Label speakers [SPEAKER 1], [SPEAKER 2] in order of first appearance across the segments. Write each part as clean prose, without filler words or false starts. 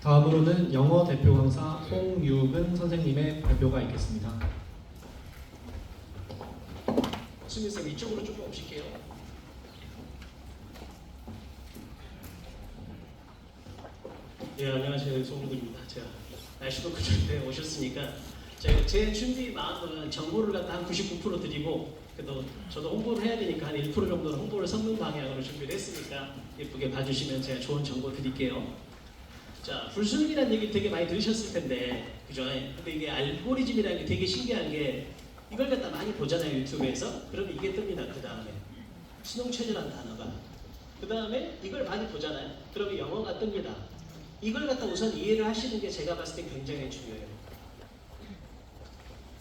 [SPEAKER 1] 다음으로는 영어 대표 강사 홍유근 선생님의 발표가 있겠습니다.
[SPEAKER 2] 수민쌤 이쪽으로 조금 오실게요. 예, 안녕하세요. 송유근입니다. 제가 날씨도 그전에 오셨으니까 제 준비 마음은 정보를 갖다 한 99% 드리고 그래도 저도 홍보를 해야 되니까 한 1% 정도는 홍보를 섞는 방향으로 준비를 했으니까 예쁘게 봐주시면 제가 좋은 정보 드릴게요. 자, 불수능이라는 얘기 되게 많이 들으셨을 텐데, 그죠? 근데 이게 알고리즘이라는 게 되게 신기한 게 이걸 갖다 많이 보잖아요, 유튜브에서. 그러면 이게 뜹니다. 그 다음에 수능체제라는 단어가. 그 다음에 이걸 많이 보잖아요. 그러면 영어가 뜹니다. 이걸 갖다 우선 이해를 하시는 게 제가 봤을 때 굉장히 중요해요.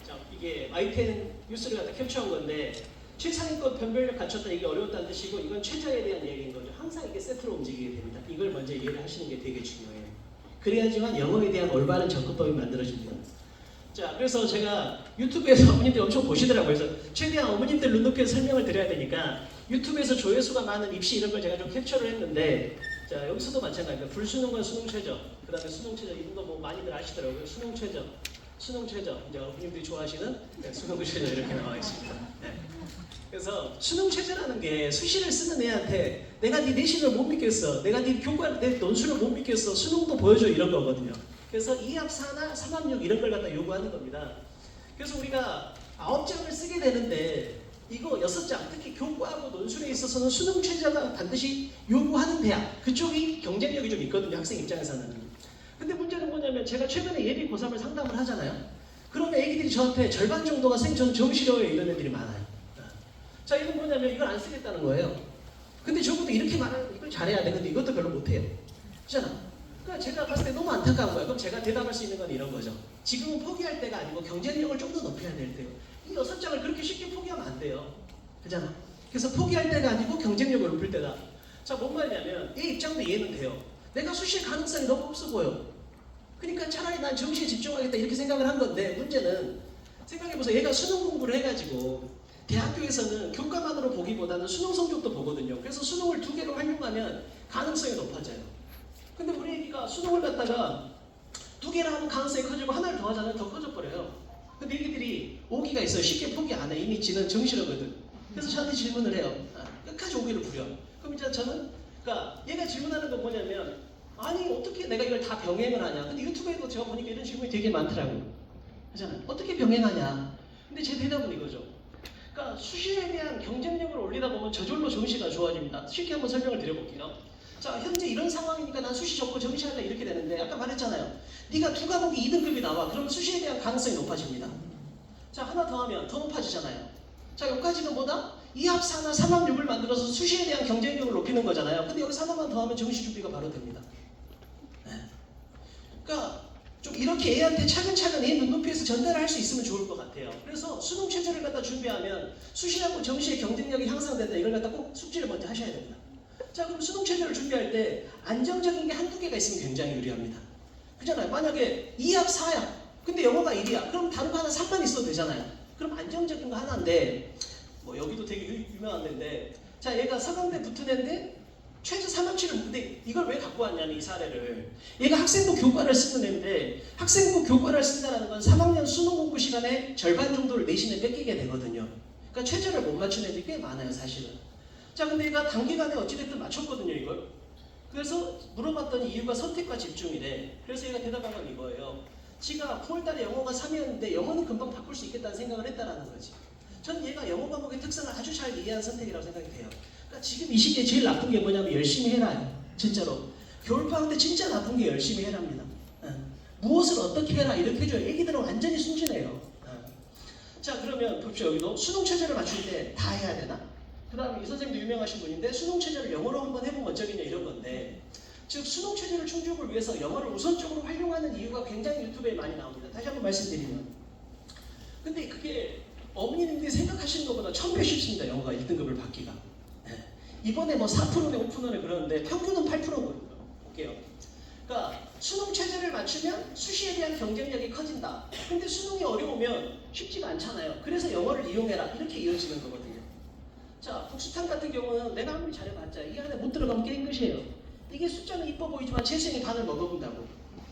[SPEAKER 2] 자, 이게 YTN 뉴스를 갖다 캡처한 건데 최상위권 변별력 갖췄다 이게 어려웠다는 뜻이고 이건 최저에 대한 얘기인 거죠. 항상 이게 세트로 움직이게 됩니다. 이걸 먼저 이해를 하시는 게 되게 중요해요. 그래야지만 영어에 대한 올바른 접근법이 만들어집니다. 자, 그래서 제가 유튜브에서 어머님들 엄청 보시더라고요. 그래서 최대한 어머님들 눈높이에서 설명을 드려야 되니까 유튜브에서 조회수가 많은 입시 이런 걸 제가 좀 캡처를 했는데, 자, 여기서도 마찬가지입니다. 불수능과 수능최저, 그 다음에 수능최저, 이런 거 뭐 많이들 아시더라고요. 수능최저, 수능최저, 이제 어머님들이 좋아하시는 수능최저 이렇게 나와 있습니다. 네. 그래서 수능최저라는 게 수시를 쓰는 애한테 내가 네 내신을 못 믿겠어, 내가 네 교과, 내 논술을 못 믿겠어, 수능도 보여줘 이런 거거든요. 그래서 2합4나 3합6 이런 걸 갖다 요구하는 겁니다. 그래서 우리가 9장을 쓰게 되는데 이거 6장, 특히 교과하고 논술에 있어서는 수능 최저가 반드시 요구하는 대학, 그쪽이 경쟁력이 좀 있거든요, 학생 입장에서는. 근데 문제는 뭐냐면 제가 최근에 예비 고3을 상담을 하잖아요. 그러면 애기들이 저한테 절반 정도가 선생님 저는 정 싫어요 이런 애들이 많아요. 자, 이건 뭐냐면 이걸 안 쓰겠다는 거예요. 근데 저것도 이렇게 말하는 이걸 잘해야 돼. 근데 이것도 별로 못해요. 그렇잖아. 그러니까 제가 봤을 때 너무 안타까운 거예요. 그럼 제가 대답할 수 있는 건 이런 거죠. 지금은 포기할 때가 아니고 경쟁력을 좀 더 높여야 될 때요. 이 6장을 그렇게 쉽게 포기하면 안 돼요. 그렇잖아. 그래서 포기할 때가 아니고 경쟁력을 높일 때다. 자, 뭔 말이냐면 얘 입장도 이해는 돼요. 내가 수시의 가능성이 너무 없어 보여. 그러니까 차라리 난 정시에 집중하겠다 이렇게 생각을 한 건데, 문제는 생각해보세요. 얘가 수능 공부를 해가지고 대학교에서는 교과만으로 보기보다는 수능 성적도 보거든요. 그래서 수능을 2개로 활용하면 가능성이 높아져요. 근데 우리 애기가 수능을 갖다가 2개를 하면 가능성이 커지고 하나를 더 하자면 더 커져버려요. 근데 애기들이 오기가 있어요. 쉽게 포기 안 해. 이미 지는 정시거든. 그래서 저한테 질문을 해요. 끝까지 오기를 부려. 그럼 이제 저는, 그러니까 얘가 질문하는 건 뭐냐면, 아니 어떻게 내가 이걸 다 병행을 하냐. 근데 유튜브에도 제가 보니까 이런 질문이 되게 많더라고요. 그렇잖아요. 어떻게 병행하냐. 근데 제 대답은 이거죠. 그러니까 수시에 대한 경쟁력을 올리다 보면 저절로 정시가 좋아집니다. 쉽게 한번 설명을 드려볼게요. 자, 현재 이런 상황이니까 난 수시 접고 정시할래 이렇게 되는데, 아까 말했잖아요. 네가 2과목이 2등급이 나와. 그럼 수시에 대한 가능성이 높아집니다. 자, 하나 더 하면 더 높아지잖아요. 자, 여기까지는 뭐다? 2합4나 3합6을 만들어서 수시에 대한 경쟁력을 높이는 거잖아요. 근데 여기서 하나만 더 하면 정시 준비가 바로 됩니다. 네. 그러니까 좀 이렇게 애한테 차근차근 애 눈높이에서 전달할 수 있으면 좋을 것 같아요. 그래서 수능 체제를 갖다 준비하면 수시하고 정시의 경쟁력이 향상된다. 이걸 갖다 꼭 숙지를 먼저 하셔야 됩니다. 자, 그럼 수능 체제를 준비할 때 안정적인 게 한두 개가 있으면 굉장히 유리합니다. 그잖아요. 만약에 2합 4합 근데 영어가 1이야. 그럼 다른 거 하나 3만 있어도 되잖아요. 그럼 안정적인 거 하나인데, 뭐 여기도 되게 유명한 데인데, 자, 얘가 서강대 붙은 애인데 최저 3합치를, 근데 이걸 왜 갖고 왔냐면 이 사례를, 얘가 학생부 교과를 쓰는 애인데 학생부 교과를 쓴다는 건 3학년 수능 공부 시간에 절반 정도를 내신에 뺏기게 되거든요. 그러니까 최저를 못 맞춘 애들이 꽤 많아요, 사실은. 자, 근데 얘가 단기간에 어찌됐든 맞췄거든요, 이걸. 그래서 물어봤더니 이유가 선택과 집중이래. 그래서 얘가 대답한 건 이거예요. 지가 9월달에 영어가 3이었는데 영어는 금방 바꿀 수 있겠다는 생각을 했다라는 거지. 전 얘가 영어 과목의 특성을 아주 잘 이해한 선택이라고 생각이 돼요. 그러니까 지금 이 시기에 제일 나쁜 게 뭐냐면 열심히 해라요. 진짜로. 겨울방학 때 진짜 나쁜 게 열심히 해랍니다. 무엇을 어떻게 해라 이렇게 해줘요. 애기들은 완전히 순진해요. 자, 그러면 봅시다. 여기도 수능 체제를 맞출 때 다 해야 되나? 그 다음에 이 선생님도 유명하신 분인데 수능 체제를 영어로 한번 해보면 어쩌겠냐 이런 건데, 즉 수능 체제를 충족을 위해서 영어를 우선적으로 활용하는 이유가 굉장히 유튜브에 많이 나옵니다. 다시 한번 말씀드리면, 근데 그게 어머님들이 생각하시는 것보다 1000배 쉽습니다. 영어가 1등급을 받기가. 네. 이번에 뭐 4%네 5%네 그러는데 평균은 8%거든요. 볼게요. 그러니까 수능 체제를 맞추면 수시에 대한 경쟁력이 커진다. 근데 수능이 어려우면 쉽지가 않잖아요. 그래서 영어를 이용해라. 이렇게 이어지는 거거든요. 자, 복수탕 같은 경우는 내가 아무리 잘해봤자 이 안에 못 들어가면 게임 끝이에요. 이게 숫자는 이뻐 보이지만 재생이 반을 먹어본다고.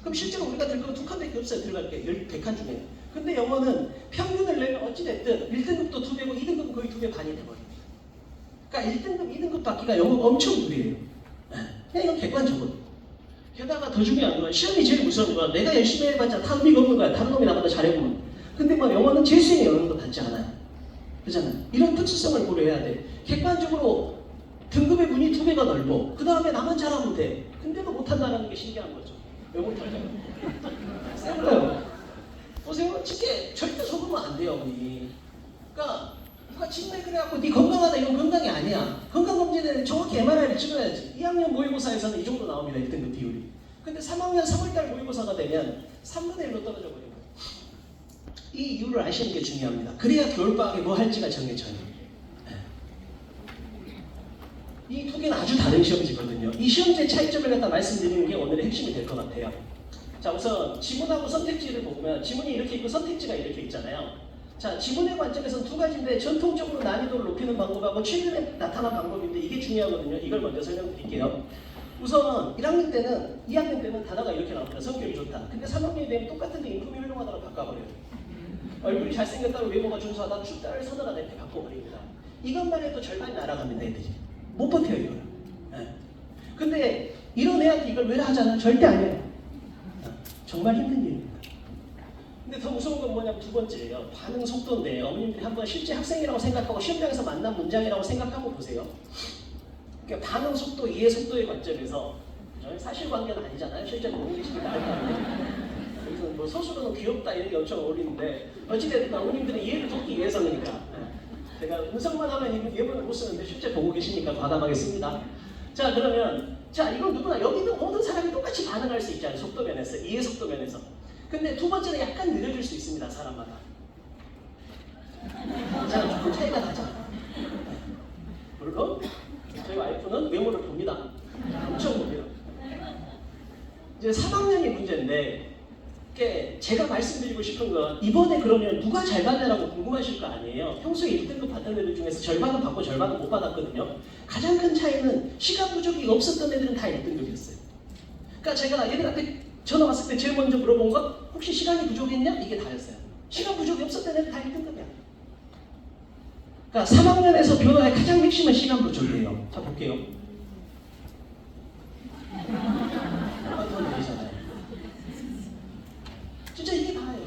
[SPEAKER 2] 그럼 실제로 우리가 들 거는 2칸밖에 없어요. 들어갈 게 100칸 중에. 근데 영어는 평균을 내면 어찌됐든 1등급도 2배고 2등급은 거의 2배 반이 돼버려요. 그러니까 1등급, 2등급 받기가 영어가 엄청 무리해요. 그냥 이건 객관적으로. 게다가 더 중요한 건 시험이 제일 무서운 건 내가 열심히 해봤자 다 의미가 없는 거야. 다른 놈이 나보다 잘해보면. 근데 뭐 영어는 재수행에 영향도 받지 않아요. 그렇잖아요. 이런 특수성을 고려해야 돼. 객관적으로 등급의 문이 2배가 넓어. 그 다음에 나만 잘하면 돼. 근데도 못한다는 게 신기한 거죠. 왜 못할까요? 쌤을요. 보세요. 진짜 절대 속으면 안 돼요, 어머니. 그러니까 누가 정말 그래갖고 네 건강하다 이건 건강이 아니야. 건강검진에는 정확히 MRI를 찍어야지. 2학년 모의고사에서는 이 정도 나옵니다. 1등급 비율이. 근데 3학년 3월달 모의고사가 되면 3분의 1로 떨어져 버려요. 이 이유를 아시는 게 중요합니다. 그래야 겨울방학에 뭐 할지가 정해져요. 이 두 개는 아주 다른 시험지거든요. 이 시험지의 차이점을 갖다 말씀드리는 게 오늘의 핵심이 될 것 같아요. 자, 우선 지문하고 선택지를 보면 지문이 이렇게 있고 선택지가 이렇게 있잖아요. 자, 지문의 관점에서는 두 가지인데 전통적으로 난이도를 높이는 방법하고 최근에 나타난 방법인데 이게 중요하거든요. 이걸 먼저 설명드릴게요. 우선 1학년 때는 2학년 때는 단어가 이렇게 나옵니다. 성격이 좋다. 근데 3학년이 되면 똑같은데 인품이 훌륭하다고 바꿔버려요. 얼굴이 잘생겼다고 외모가 준수하다, 춥다를 서늘하다 이렇게 바꿔버립니다. 이것만 해도 절반이 날아갑니다. 애들이. 못 버텨요 이걸. 근데 이런 애한테 이걸 왜 하잖아? 절대 아니에요. 정말 힘든 일입니다. 근데 더 무서운 건 뭐냐면 두 번째예요. 반응 속도인데 어머님들이 한번 실제 학생이라고 생각하고 시험장에서 만난 문장이라고 생각하고 보세요. 그러니까 반응 속도, 이해 속도의 관점에서 사실관계는 아니잖아요. 실제로 모르시기 나름대로. 여기서 뭐 서술은 귀엽다 이런 게 엄청 어울리는데 어찌됐든 어머님들은 이해를 돕기 위해서니까 제가 음성만 하면 예문을 못 쓰는데 실제 보고 계시니까 과감하겠습니다. 자, 그러면 자, 이건 누구나 여기 있는 모든 사람이 똑같이 반응할 수 있잖아요. 속도 면에서, 이해 속도 면에서. 근데 두 번째는 약간 느려질 수 있습니다. 사람마다. 자, 조금 차이가 나잖아요. 물론 저희 와이프는 외모를 봅니다. 엄청 봅니다. 이제 3학년이 문제인데 제가 말씀드리고 싶은 건 이번에 그러면 누가 잘 받냐라고 궁금하실 거 아니에요. 평소에 1등급 받던 애들 중에서 절반은 받고 절반은 못 받았거든요. 가장 큰 차이는 시간 부족이 없었던 애들은 다 1등급이었어요. 그러니까 제가 얘들한테 전화 왔을 때 제일 먼저 물어본 건 혹시 시간이 부족했냐? 이게 다였어요. 시간 부족이 없었던 애들 다 1등급이야. 그러니까 3학년에서 변화의 가장 핵심은 시간 부족이에요. 자, 볼게요. 진짜 이게 다예요.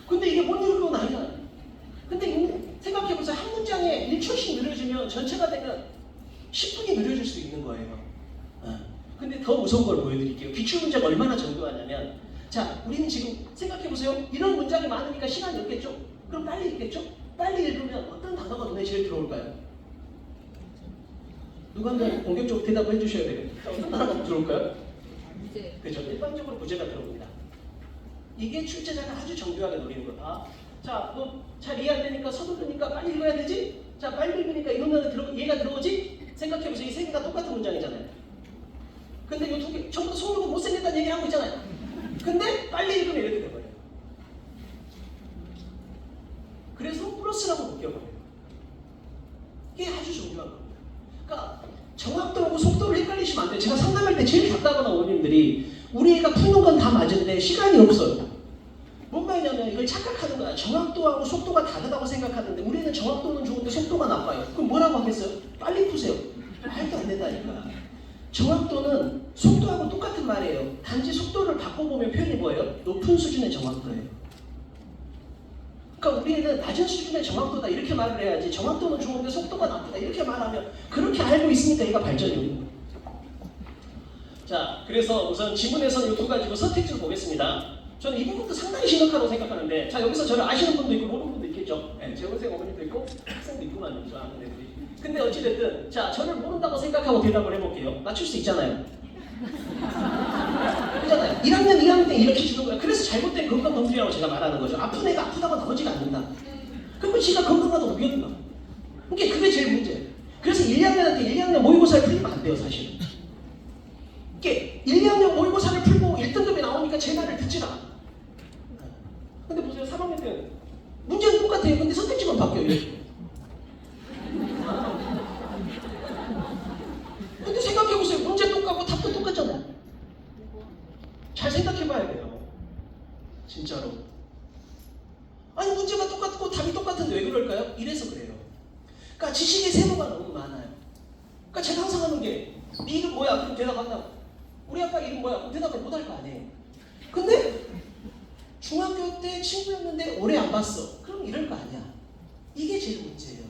[SPEAKER 2] 근데 이게 못 읽을 건 아니잖아요. 근데 생각해보세요. 한 문장에 1초씩 느려지면 전체가 되면 10분이 느려질 수 있는 거예요. 근데 더 무서운 걸 보여드릴게요. 기출문제가 얼마나 정교하냐면 자, 우리는 지금 생각해보세요. 이런 문장이 많으니까 시간이 없겠죠? 그럼 빨리 읽겠죠? 빨리 읽으면 어떤 단어가 눈에 제일 들어올까요? 누가 한번 공격적으로 대답을 해주셔야 돼요. 어떤 단어가 들어올까요? 부재. 그렇죠. 일반적으로 부재가 들어옵니다. 이게 출제자가 아주 정교하게 노리는 거다. 자, 너 잘 이해 안 되니까 서두르니까 빨리 읽어야 되지? 자, 빨리 읽으니까 이런 단어 얘가 들어오지? 생각해보세요. 이 세 개가 똑같은 문장이잖아요. 근데 이 두 개 전부 다 속으로 못생겼다는 얘기를 하고 있잖아요. 근데 빨리 읽으면 이렇게 돼버려요. 그래서 플러스라고 느껴버려요. 이게 아주 중요한 겁니다. 그러니까 정확도하고 속도를 헷갈리시면 안 돼요. 제가 상담할 때 제일 답답한 어머님들이 우리 애가 푸는 건 다 맞은데 시간이 없어요. 뭔 말이냐면 이걸 착각하는 거야. 정확도하고 속도가 다르다고 생각하는데 우리는 정확도는 좋은데 속도가 나빠요. 그럼 뭐라고 하겠어요? 빨리 푸세요. 말도 안 된다니까. 정확도는 속도하고 똑같은 말이에요. 단지 속도를 바꿔보면 표현이 뭐예요? 높은 수준의 정확도예요. 그러니까 우리는 낮은 수준의 정확도다 이렇게 말을 해야지 정확도는 좋은데 속도가 나쁘다 이렇게 말하면 그렇게 알고 있으니까 얘가 발전이 오는 거예요. 자, 그래서 우선 지문에서는 이 두 가지고 선택지를 보겠습니다. 저는 이 부분도 상당히 심각하다고 생각하는데 자, 여기서 저를 아시는 분도 있고 모르는 분도 있겠죠. 네, 재원생 어머님도 있고 학생도 있구만. 저 아는 애들이. 근데 어찌됐든 자, 저를 모른다고 생각하고 대답을 해볼게요. 맞출 수 있잖아요. 그렇잖아요. 1학년, 2학년 때 이렇게 주는 거야. 그래서 잘못된 건강검진이라고 제가 말하는 거죠. 아픈 애가 아프다고 나오지가 않는다. 그러면 지가 건강하다고 어디였나? 그러니까 그게 제일 문제예요. 그래서 1, 2학년한테 1, 2학년 모의고사를 풀리면 안 돼요, 사실은. 이게 1, 2학년 모의고사를 풀고 1등급이 나오니까 제 말을 듣질 않아. 근데 보세요, 3학년 때는 문제는 똑같아요. 근데 선택지만 바뀌어요. 근데 생각해보세요. 문제 똑같고 답도 똑같잖아요. 잘 생각 생각해봐야 돼요. 진짜로. 아니 문제가 똑같고 답이 똑같은데 왜 그럴까요? 이래서 그래요. 그러니까 지식의 세모가 너무 많아요. 그러니까 제가 항상 하는 게 네 이름 뭐야? 그럼 대답한다. 우리 아빠 이름 뭐야? 그럼 대답을 못할 거 아니에요. 근데 중학교 때 친구였는데 오래 안 봤어. 그럼 이럴 거 아니야. 이게 제일 문제예요.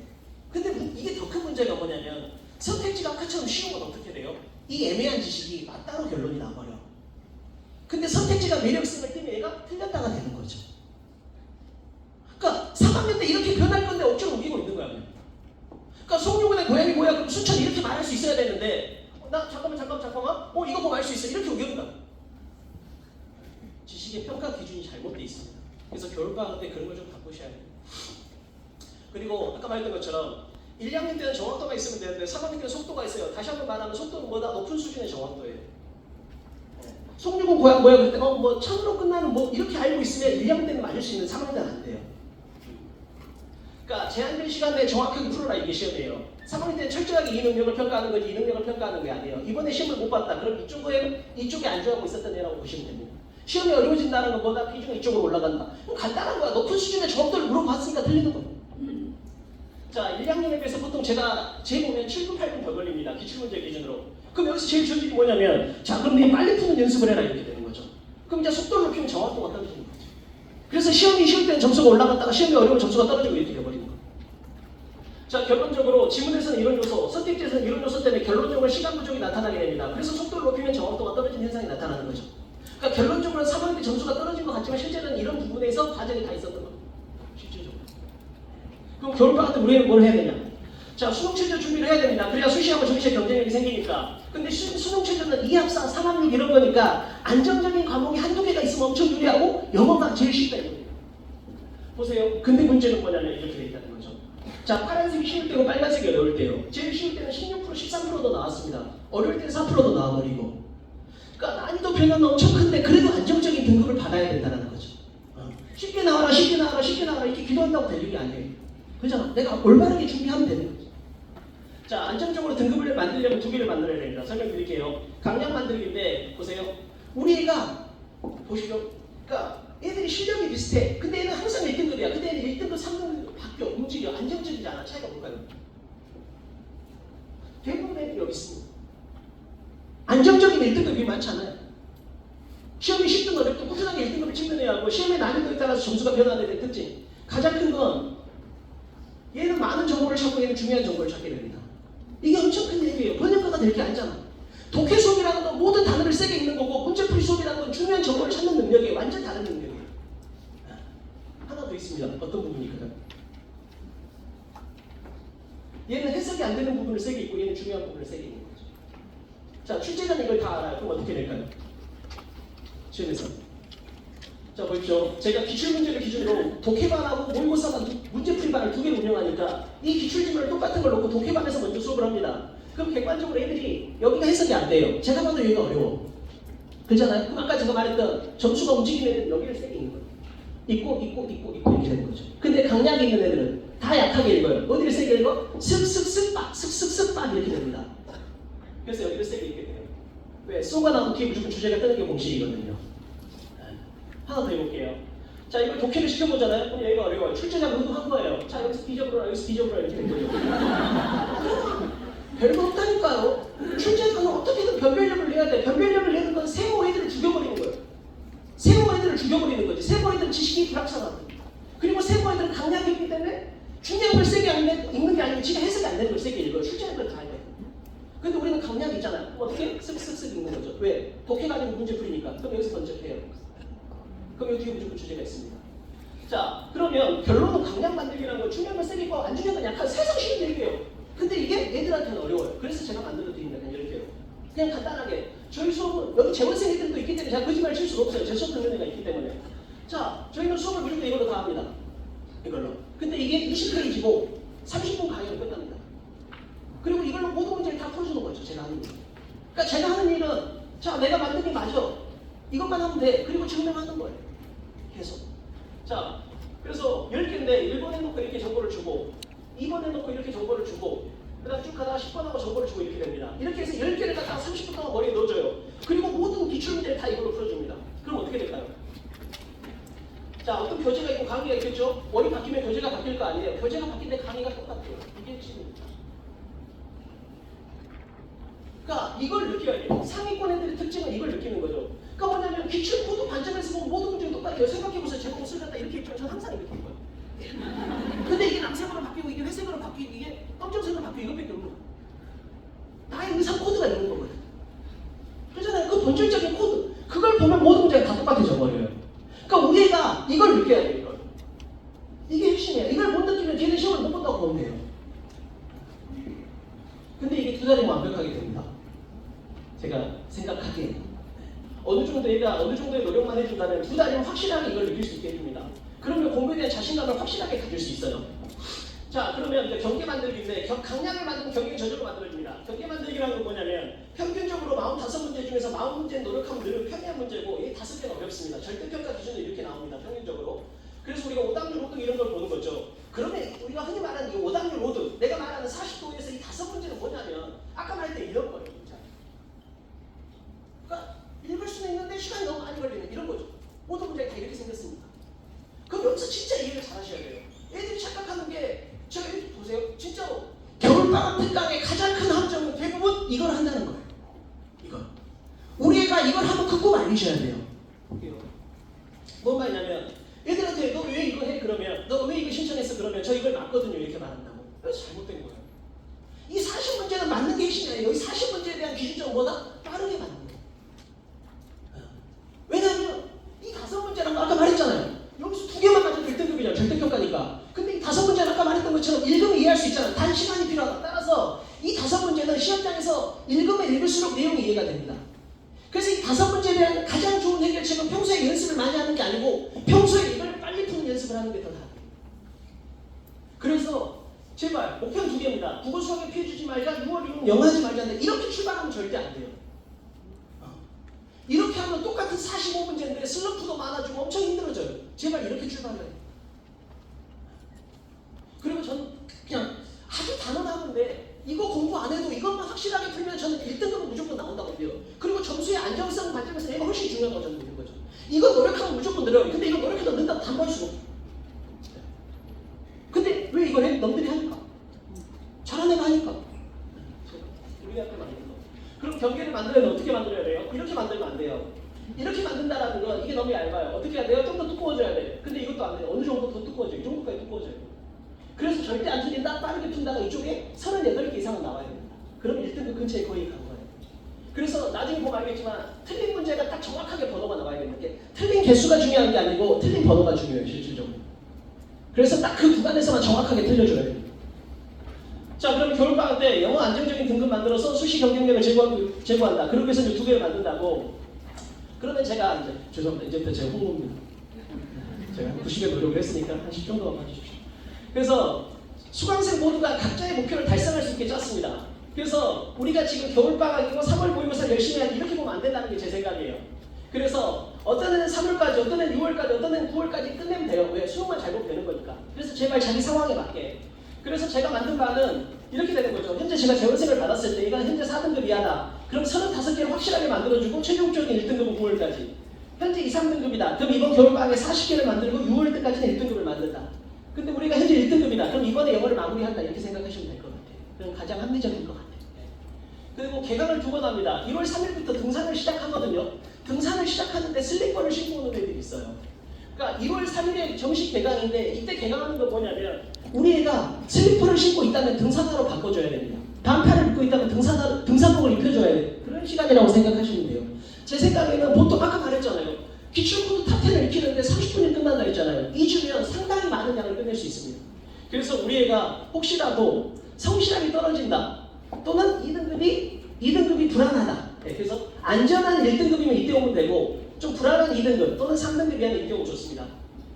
[SPEAKER 2] 근데 이게 더 큰 문제가 뭐냐면 선택지가 아까처럼 쉬운 건 어떻게 돼요? 이 애매한 지식이 맞다로 결론이 나버려. 근데 선택지가 매력성을 띠면 얘가 틀렸다가 되는 거죠. 그러니까 3학년 때 이렇게 변할 건데 억지로 우기고 있는 거야. 그러니까 송유근의 고향이 뭐야? 그럼 순천이 이렇게 말할 수 있어야 되는데 나 잠깐만 이거 보고 알 수 있어. 이렇게 우겨본다. 지식의 평가 기준이 잘못되어 있습니다. 그래서 겨울방학 때 그런 걸 좀 바꾸셔야 돼요. 그리고 아까 말했던 것처럼 1, 2학년 때는 정확도가 있으면 되는데 3학년 때는 속도가 있어요. 다시 한번 말하면 속도는 뭐다? 높은 수준의 정확도예요. 송유근 고향 뭐야? 그때 뭐 천으로 끝나는 뭐 이렇게 알고 있으면 1, 2학년 때는 맞을 수 있는 3학년 때는 안 돼요. 그러니까 제한된 시간 내에 정확하게 풀어라 이게 시험이에요. 3학년 때는 철저하게 이 능력을 평가하는 거지 이 능력을 평가하는 게 아니에요. 이번에 시험을 못 봤다. 그럼 이쪽에 안주하고 있었던 애라고 보시면 됩니다. 시험이 어려워진다는 건 뭐다? 비중이 이쪽으로 올라간다. 그럼 간단한 거야. 높은 수준의 정확도를 물어봤으니까 틀리는 거예요. 자, 1, 2학년에 비해서 보통 제가 보면 7분, 8분 더 걸립니다. 기출문제 기준으로. 그럼 여기서 제일 좋은 일이 뭐냐면 자, 그럼 네 빨리 푸는 연습을 해라 이렇게 되는 거죠. 그럼 이제 속도를 높이면 정확도가 떨어지는 거죠. 그래서 시험이 쉬울 때는 점수가 올라갔다가 시험이 어려우면 점수가 떨어지고 이렇게 돼버리는 거예요. 자, 결론적으로 지문에서는 이런 요소, 선택지에서는 이런 요소 때문에 결론적으로 시간 부족이 나타나게 됩니다. 그래서 속도를 높이면 정확도가 떨어지는 현상이 나타나는 거죠. 그러니까 결론적으로는 3학년 때 점수가 떨어진 것 같지만 실제로는 이런 부분에서 과정이 다 있었던 겁니다. 실질적으로. 그럼 겨울방학 때 우리는 뭘 해야 되냐? 자, 수능 최저 준비를 해야 됩니다. 그래야 수시하고 정시의 경쟁력이 생기니까. 근데 수능 최저는 2, 합사, 3, 합, 6 이런 거니까 안정적인 과목이 한두 개가 있으면 엄청 유리하고 영어가 제일 쉽다 이거예요. 보세요. 근데 문제는 뭐냐면 이렇게 돼 있다는 거죠. 자, 파란색이 쉬울 때고 빨간색이 어려울 때요. 제일 쉬울 때는 16%, 13%도 나왔습니다. 어려울 때는 4%도 나와버리고. 그러니까 난이도 변화는 엄청 큰데 그래도 안정적인 등급을 받아야 된다는 거죠. 쉽게 나와라 이렇게 기도한다고 될 일이 아니에요. 그잖아. 내가 올바르게 준비하면 되는 거죠. 자, 안정적으로 등급을 만들려면 두 개를 만들어야 됩니다. 설명드릴게요. 강약 만들기인데 보세요. 우리 애가 보시죠. 그러니까 애들이 실력이 비슷해. 근데 얘는 항상 1등급이야. 근데 얘는 1등급, 3등급 바뀌어. 움직여. 안정적이지 않아. 차이가 뭘까요? 대부분 애들이 여기 있습니다. 안정적인 1등급이 많지 않아요. 시험이 10등 어렵고 꾸준하게 1등급을 측면해야 하고 시험의 난이도에 따라서 점수가 변화하는 데 특징. 가장 큰 건 얘는 많은 정보를 찾고 얘는 중요한 정보를 찾게 됩니다. 이게 엄청 큰 얘기예요. 번역가가 될 게 아니잖아. 독해 수업이라는 건 모든 단어를 세게 읽는 거고 문제풀이 수업이라는 건 중요한 정보를 찾는 능력이 완전 다른 능력이에요. 하나 더 있습니다. 어떤 부분이 있거든. 얘는 해석이 안 되는 부분을 세게 읽고 얘는 중요한 부분을 세게 읽는 거죠. 자, 출제자는 이걸 다 알아요. 그럼 어떻게 될까요? 시험에서. 자, 보십시오. 제가 기출문제를 기준으로 독해반하고 모의고사반 문제풀이반을 두 개를 운영하니까 이 기출지문을 똑같은 걸 놓고 독해반에서 먼저 수업을 합니다. 그럼 객관적으로 애들이 여기가 해석이 안 돼요. 제가 봐도 여기가 어려워. 그렇잖아요? 그럼 아까 제가 말했던 점수가 움직이는 애들은 여기를 세게 읽는 거예요. 읽고 이렇게 되는 거죠. 근데 강약이 있는 애들은 다 약하게 읽어요. 어디를 세게 읽어? 슥슥슥 빡 이렇게 됩니다. 그래서 여기를 세게 읽게 돼요. 왜? 쏘가 나오면 뒤에 무조건 주제가 뜨는 게 공식이거든요. 하나 더 해볼게요. 자, 이걸 독해를 시켜보잖아요. 그럼 얘가 어려워요. 출제자가 의도한 거예요. 자, 여기서 비접으로라, 여기서 비접으로라 이렇게 된 거죠. 별거 없다니까요. 출제자는 어떻게든 변별력을 내야 돼. 변별력을 내는 건 세모 애들을 죽여버리는 거예요. 세모 애들을 죽여버리는 거지. 세모 애들은 지식이 불합쳐가고. 그리고 세모 애들은 강약이 있기 때문에 중요한 걸 세게 읽는 게 아니고 지가 해석이 안 되는 걸 세게 읽어요. 출제하는 걸 다 해요. 근데 우리는 강약이 있잖아요. 어떻게? 쓱쓱쓱 읽는 거죠. 왜? 독해가 아니고 문제 풀이니까. 그럼 여기서 번쩍해요. 그럼 여기 뒤에 무조건 주제가 있습니다. 자, 그러면 결론은 강약 만들기라는 건 중요한 건 세게 있고 안 중요한 건 약한 세상 쉬운 얘기예요. 근데 이게 애들한테는 어려워요. 그래서 제가 만들어 드립니다. 그냥 이렇게요. 그냥 간단하게. 저희 수업은 여기 재원생 애들도 있기 때문에 제가 거짓말 칠 수가 없어요. 제 수업 듣는 애가 있기 때문에. 자, 저희는 수업을 무조건 이걸로 다 합니다. 이걸로. 근데 이게 20페이지고 30분 강의로 끝납니다. 그리고 이걸로 모든 문제를 다 풀어주는 거죠. 제가 하는 일. 그러니까 제가 하는 일은 자, 내가 만든 게 맞아. 이것만 하면 돼. 그리고 증명하는 거예요. 계속. 자, 그래서 10개인데 1번 해놓고 이렇게 정보를 주고 2번 해놓고 이렇게 정보를 주고 그 다음 쭉 가다가 10번하고 정보를 주고 이렇게 됩니다. 이렇게 해서 10개를 갖다가 30분 동안 머리에 넣어줘요. 그리고 모든 기출문제를 다 이걸로 풀어줍니다. 그럼 자, 어떤 교재가 있고 강의가 있겠죠? 월이 바뀌면 교재가 바뀔 거 아니에요. 교재가 바뀌는데 강의가 똑같아요. 이게 핵심입니다. 그러니까 이걸 느껴야 돼요. 상위권 애들의 특징은 이걸 느끼는 거죠. 그러니까 뭐냐면 기출 코드 관점에서 보면 모든 문제가 똑같아요. 생각해보세요. 제가 옷을 갖다 이렇게 입지만 저는 항상 이렇게 입어요. 근데 이게 남색으로 바뀌고 이게 회색으로 바뀌고 이게 검정색으로 바뀌고 이것밖에 없는 거예요. 나의 의상 코드가 있는 거거든. 그렇잖아요. 그 본질적인 코드. 그걸 보면 모든 문제가 다 똑같아져 버려요. 그러니까 우리가 이걸 느껴야 돼요. 이걸. 이게 핵심이에요. 이걸 못 느끼면 걔는 시험을 못 본다고 보면 돼요. 근데 이게 두 달이면 완벽하게 됩니다. 제가 생각하기에 어느 정도 얘가 어느 정도의 노력만 해준다면 두 달이면 확실하게 이걸 느낄 수 있게 해줍니다. 그러면 공부에 대한 자신감을 확실하게 가질 수 있어요. 자, 그러면 이제 경계 만들기인데 강량을 만들면 경계는 저절로 만들어집니다. 경계 만들기라는 건 뭐냐면 평균적으로 45문제 중에서 40문제는 노력하면 늘 편리한 문제고 이 5개는 어렵습니다. 절대평가 기준은 이렇게 나옵니다. 평균적으로. 그래서 우리가 5단률 5등 이런 걸 보는 거죠. 그러면 우리가 흔히 말하는 이 5단률 5등, 내가 말하는 40도에서 이 5문제는 뭐냐면 아까 말할 때 이런 거예요. 그러니까 읽을 수는 있는데 시간이 너무 많이 걸리는 이런 거죠. 모든 문제가 다 이렇게 생겼습니다. 그럼 여기서 진짜 이해를 잘 하셔야 돼요. 애들이 착각하는 게 제가 여기 보세요. 진짜로 겨울방학 특강의 가장 큰 함정은 대부분 이걸 한다는 거예요. 이걸. 우리 애가 이걸 한번 꼭 알리셔야 돼요. 뭔 말이냐면 애들한테 너 왜 이거 해? 그러면 너 왜 이거 신청했어? 그러면 저 이걸 맞거든요. 이렇게 말한다고. 그래서 잘못된 거예요. 이 40문제는 맞는 게 핵심이 아니에요. 이 40문제에 대한 기준점은 뭐다? 빠르게 맞는 거예요. 왜냐하면 이 5문제라는 거 아까 말했잖아요. 여기서 2개만 맞아도 1등급이잖아요. 절대평가니까. 근데 이 5문제는 아까 말했던 것처럼 읽으면 이해할 수 있잖아요. 단 시간이 필요하다. 따라서 이 5문제는 시험장에서 읽으면 읽을수록 내용이 이해가 됩니다. 그래서 이 5문제에 대한 가장 좋은 해결책은 평소에 연습을 많이 하는 게 아니고 평소에 이걸 빨리 푸는 연습을 하는 게 더 나아요. 그래서 제발 목표는 2개입니다. 국어 수학에 피해주지 말자, 6월 이후는 영어 하지 말자. 이렇게 출발하면 절대 안 돼요. 이렇게 하면 똑같은 45문제인데 슬럼프도 많아지고 엄청 힘들어져요. 제발 이렇게 출발해요. 그리고 저는 그냥 아주 단언하는데 이거 공부 안 해도 이것만 확실하게 풀면 저는 1등급은 무조건 나온다고 봐요. 그리고 점수의 안정성 관점에서 얘가 훨씬 중요하다고 저는 믿는 거죠. 이거 노력하면 무조건 늘어요. 근데 이거 노력해도 는다고 단번할 수가 없어요. 근데 왜 이걸 해? 남들이 하니까. 잘하는 애가 하니까. 우리 학교 많이 해요. 그럼 경계를 만들려면 어떻게 만들어야 돼요? 이렇게 만들면 안 돼요. 이렇게 만든다라는 건 이게 너무 얇아요. 어떻게 해야 돼요? 좀 더 두꺼워져야 돼. 근데 이것도 안 돼요. 어느 정도 더 두꺼워져요. 이 정도까지 두꺼워져요. 그래서 절대 안 틀린다, 빠르게 푼다가 이쪽에 38개 이상은 나와야 됩니다. 그럼 1등급 근처에 거의 간 거예요. 그래서 나중에 보면 알겠지만 틀린 문제가 딱 정확하게 번호가 나와야 되는 게 틀린 개수가 중요한 게 아니고 틀린 번호가 중요해요. 실질적으로. 그래서 딱 그 구간에서만 정확하게 틀려줘야 돼요. 자, 그럼 겨울방학 때 영어 안정적인 등급 만들어서 수시 경쟁력을 제고한다. 그러기 위해서 이제 2개를 만든다고. 그러면 제가 이제 죄송합니다. 이제부터 제가 홍보입니다. 제가 90의 노력을 했으니까 한 10 정도만 봐주십시오. 그래서 수강생 모두가 각자의 목표를 달성할 수 있게 짰습니다. 그래서 우리가 지금 겨울방학이고 3월 모의고사 열심히 해야 이렇게 보면 안 된다는 게 제 생각이에요. 그래서 어떤 애는 3월까지, 어떤 애는 6월까지, 어떤 애는 9월까지 끝내면 돼요. 왜? 수능만 잘 보면 되는 거니까. 그래서 제발 자기 상황에 맞게. 그래서 제가 만든 바는 이렇게 되는 거죠. 현재 제가 재원생을 받았을 때 이건 현재 4등급 이하다. 그럼 35개를 확실하게 만들어주고 최종적인 1등급은 9월까지. 현재 2, 3등급이다. 그럼 이번 겨울방학에 40개를 만들고 6월 때까지는 1등급을 만든다. 근데 우리가 현재 1등급이다. 그럼 이번에 영어를 마무리한다. 이렇게 생각하시면 될 것 같아요. 그럼 가장 합리적인 것 같아요. 그리고 개강을 2번 합니다. 1월 3일부터 등산을 시작하거든요. 등산을 시작하는데 슬리퍼를 신고 오는 애들이 있어요. 그러니까 1월 3일에 정식 개강인데 이때 개강하는 건 뭐냐면 우리 애가 슬리퍼를 신고 있다면 등산화로 바꿔줘야 됩니다. 반팔을 입고 있다면 등산복을 입혀줘야 돼요. 그런 시간이라고 생각하시면 돼요. 제 생각에는 보통 아까 말했잖아요. 기출코드 탑10을 익히는데 30분이 끝난다 했잖아요. 2주면 상당히 많은 양을 끝낼 수 있습니다. 그래서 우리 애가 혹시라도 성실함이 떨어진다. 또는 2등급이 불안하다. 네, 그래서 안전한 1등급이면 이때 오면 되고 좀 불안한 2등급 또는 3등급이면 이때 오면 좋습니다.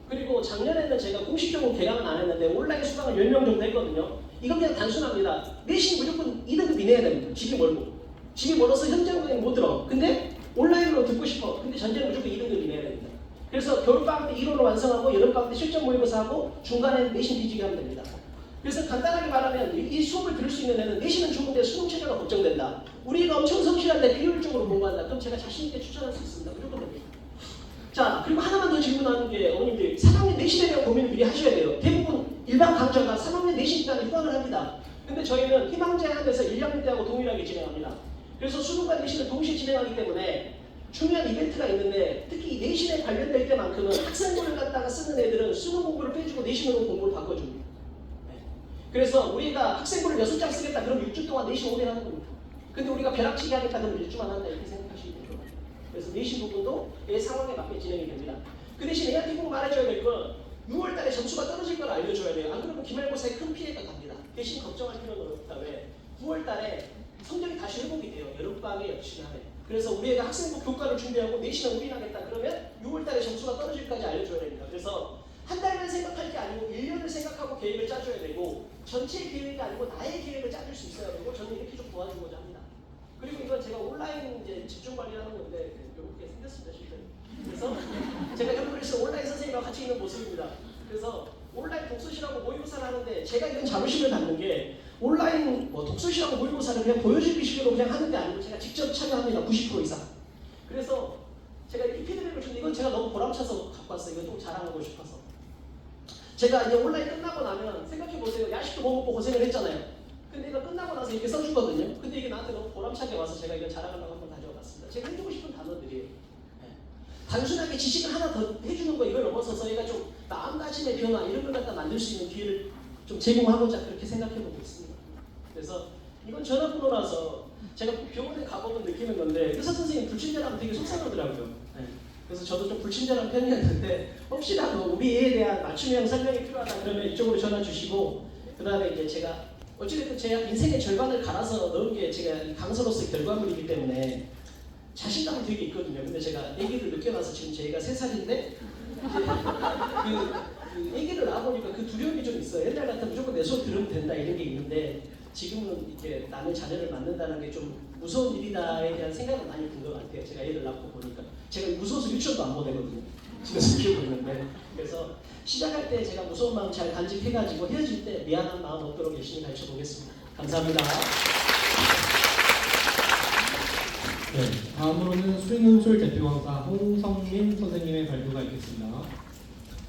[SPEAKER 2] 그리고 작년에는 제가 공식적으로 개강은 안 했는데 온라인 수강을 10명 정도 했거든요. 이건 그냥 단순합니다. 내신 무조건 2등급 이내야 됩니다. 집이 멀고. 집이 멀어서 현장은 못 들어. 근데 온라인으로 듣고 싶어. 근데 전제는 무조건 2등급 이내야 됩니다. 그래서 겨울방학 때 1호로 완성하고 여름방학 때 실전 모의고사 하고 중간에 내신 뒤지기 하면 됩니다. 그래서 간단하게 말하면 이 수업을 들을 수 있는 애는 내신은 좋은데 수능 체제가 걱정된다. 우리가 엄청 성실한데 비효율적으로 공부한다. 그럼 제가 자신 있게 추천할 수 있습니다. 무조건 됩니다. 자, 그리고 하나만 더 질문 나는 게 어머님들 3학년 내신에 대한 고민을 미리 하셔야 돼요. 대부분 일반 강좌가 3학년 내신 기간에 휴강을 합니다. 근데 저희는 희망제한에서 1학년 때하고 동일하게 진행합니다. 그래서 수능과 내신을 동시에 진행하기 때문에 중요한 이벤트가 있는데 특히 내신에 관련될 때만큼은 학생부를 갖다가 쓰는 애들은 수능 공부를 빼주고 내신으로 공부를 바꿔줍니다. 네. 그래서 우리가 학생부를 6장 쓰겠다 그럼 6주 동안 내신 5일 하는 겁니다. 근데 우리가 벼락치기 하겠다 그럼 1주만 한다 이렇게 생각하시면 돼요. 그래서 내신 부분도 애 상황에 맞게 진행이 됩니다. 그 대신 애한테 꼭 말해줘야 될 건 6월 달에 점수가 떨어질 걸 알려줘야 돼요. 안 그러면 기말고사에 큰 피해가 갑니다. 대신 걱정할 필요는 없다. 왜? 9월 달에 성적이 다시 회복이 돼요. 여름방학에 역시나면. 그래서 우리 애가 학생부 교과를 준비하고 내신에 올인하겠다 그러면 6월 달에 점수가 떨어질까지 알려줘야 됩니다. 그래서 한 달만 생각할 게 아니고 1년을 생각하고 계획을 짜줘야 되고 전체 계획이 아니고 나의 계획을 짜줄 수 있어야 되고 저는 이렇게 좀 도와주고자 합니다. 그리고 이건 제가 온라인 이제 집중 관리하는 건데 이렇게 생겼습니다 실제로. 그래서 제가 여러분들 온라인 선생님과 같이 있는 모습입니다. 그래서 온라인 독서실하고 모의고사를 하는데 제가 이런 자부심을 갖는 게 온라인 뭐 독서실하고 모의고사를 그냥 보여주기 식으로 그냥 하는 게 아니고 제가 직접 참여합니다. 90% 이상. 그래서 제가 이렇게 피드백을 주는데 이건 제가 너무 보람차서 갖고 왔어요. 이건 좀 자랑하고 싶어서. 제가 이제 온라인 끝나고 나면 생각해보세요. 야식도 못 먹고 고생을 했잖아요. 근데 이거 끝나고 나서 이렇게 써주거든요. 근데 이게 나한테 너무 보람차게 와서 제가 이거 자랑하려고 한번 가져와봤습니다. 제가 해주고 싶은 단어들이에요. 네. 단순하게 지식을 하나 더 해주는 거 이걸 넘어서서 얘가 좀 마음가짐의 변화 이런 걸 갖다 만들 수 있는 기회를 좀 제공하고자 그렇게 생각해보고 있습니다. 그래서 이건 전화번호라서 제가 병원에 가보면 느끼는 건데 의사 선생님 불친절하면 되게 속상하더라고요. 네. 그래서 저도 좀 불친절한 편이었는데 혹시라도 우리 애에 대한 맞춤형 설명이 필요하다 그러면 이쪽으로 전화 주시고 그 다음에 이제 제가 어찌됐든 제가 인생의 절반을 갈아서 넣은 게 제가 강사로서의 결과물이기 때문에 자신감이 되게 있거든요. 근데 제가 아기를 늦게 낳아서 지금 제가 3살인데 그 아기를 낳아보니까 그 두려움이 좀 있어요. 옛날 같으면 무조건 내 소리 들으면 된다 이런 게 있는데 지금은 이렇게 남의 자녀를 낳는다는 게 좀 무서운 일이다에 대한 생각은 많이 든 것 같아요. 제가 애를 낳고 보니까 제가 무서워서 유치원도 안 보내거든요. 집에서 키우고 있는데 그래서 시작할 때 제가 무서운 마음 잘 간직해가지고 헤어질 때 미안한 마음 없도록 열심히 가르쳐 보겠습니다. 감사합니다.
[SPEAKER 1] 네, 다음으로는 수리논술 대표 강사 홍성민 선생님의 발표가 있겠습니다.